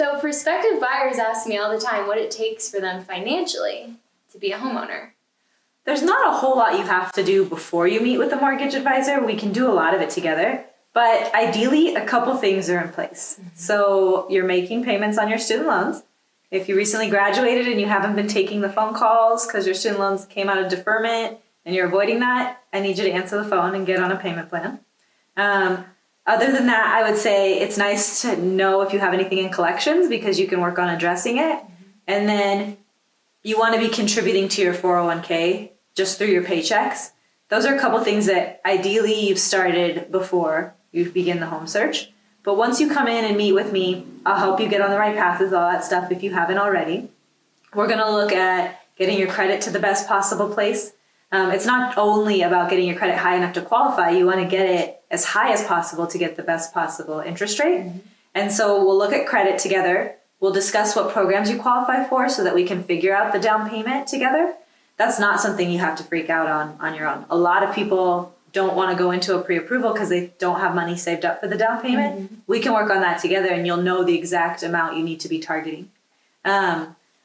So prospective buyers ask me all the time what it takes for them financially to be a homeowner. There's not a whole lot you have to do before you meet with a mortgage advisor. We can do a lot of it together, but ideally a couple things are in place. Mm-hmm. So you're making payments on your student loans. If you recently graduated and you haven't been taking the phone calls because your student loans came out of deferment and you're avoiding that, I need you to answer the phone and get on a payment plan. Other than that, I would say it's nice to know if you have anything in collections because you can work on addressing it. Mm-hmm. And then you want to be contributing to your 401k just through your paychecks. Those are a couple things that ideally you've started before you begin the home search. But once you come in and meet with me, I'll help you get on the right path with all that stuff if you haven't already. We're going to look at getting your credit to the best possible place. It's not only about getting your credit high enough to qualify. You want to get it as high as possible to get the best possible interest rate. Mm-hmm. And so we'll look at credit together. We'll discuss what programs you qualify for so that we can figure out the down payment together. That's not something you have to freak out on your own. A lot of people don't want to go into a pre-approval because they don't have money saved up for the down payment. Mm-hmm. We can work on that together and you'll know the exact amount you need to be targeting.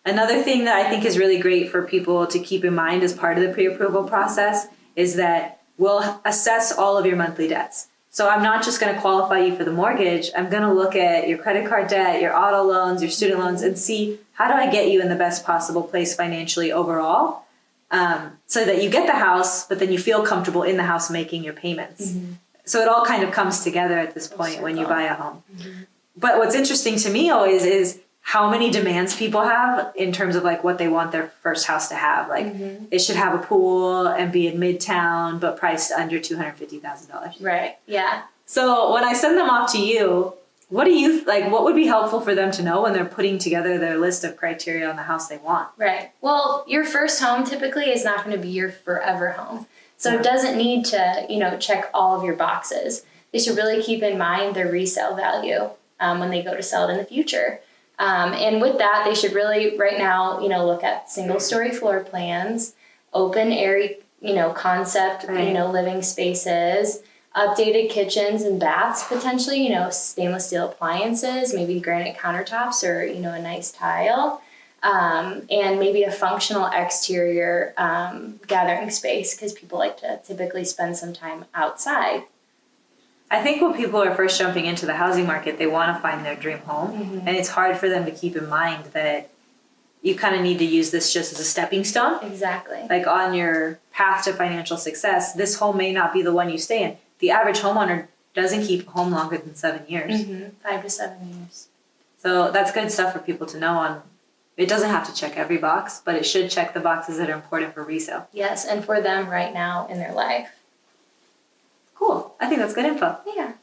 Another thing that I think is really great for people to keep in mind as part of the pre-approval process is that we'll assess all of your monthly debts. So I'm not just going to qualify you for the mortgage. I'm going to look at your credit card debt, your auto loans, your student loans, and see how do I get you in the best possible place financially overall, so that you get the house, but then you feel comfortable in the house making your payments. Mm-hmm. So it all kind of comes together at this point when you buy a home. Mm-hmm. But what's interesting to me always is how many demands people have in terms of like what they want their first house to have. Like mm-hmm. it should have a pool and be in Midtown, but priced under $250,000. Right. Yeah. So when I send them off to you, what do you like? What would be helpful for them to know when they're putting together their list of criteria on the house they want? Right. Well, your first home typically is not going to be your forever home. So It doesn't need to, check all of your boxes. They should really keep in mind their resale value when they go to sell it in the future. And with that, they should really right now, look at single story floor plans, open airy, concept, right. Living spaces, updated kitchens and baths, potentially, stainless steel appliances, maybe granite countertops or, a nice tile, and maybe a functional exterior gathering space because people like to typically spend some time outside. I think when people are first jumping into the housing market, they want to find their dream home. Mm-hmm. And it's hard for them to keep in mind that you kind of need to use this just as a stepping stone. Exactly. Like on your path to financial success, this home may not be the one you stay in. The average homeowner doesn't keep a home longer than 7 years. Mm-hmm. 5 to 7 years. So that's good stuff for people to know on. It doesn't have to check every box, but it should check the boxes that are important for resale. Yes, and for them right now in their life. Cool. I think that's good info. Yeah.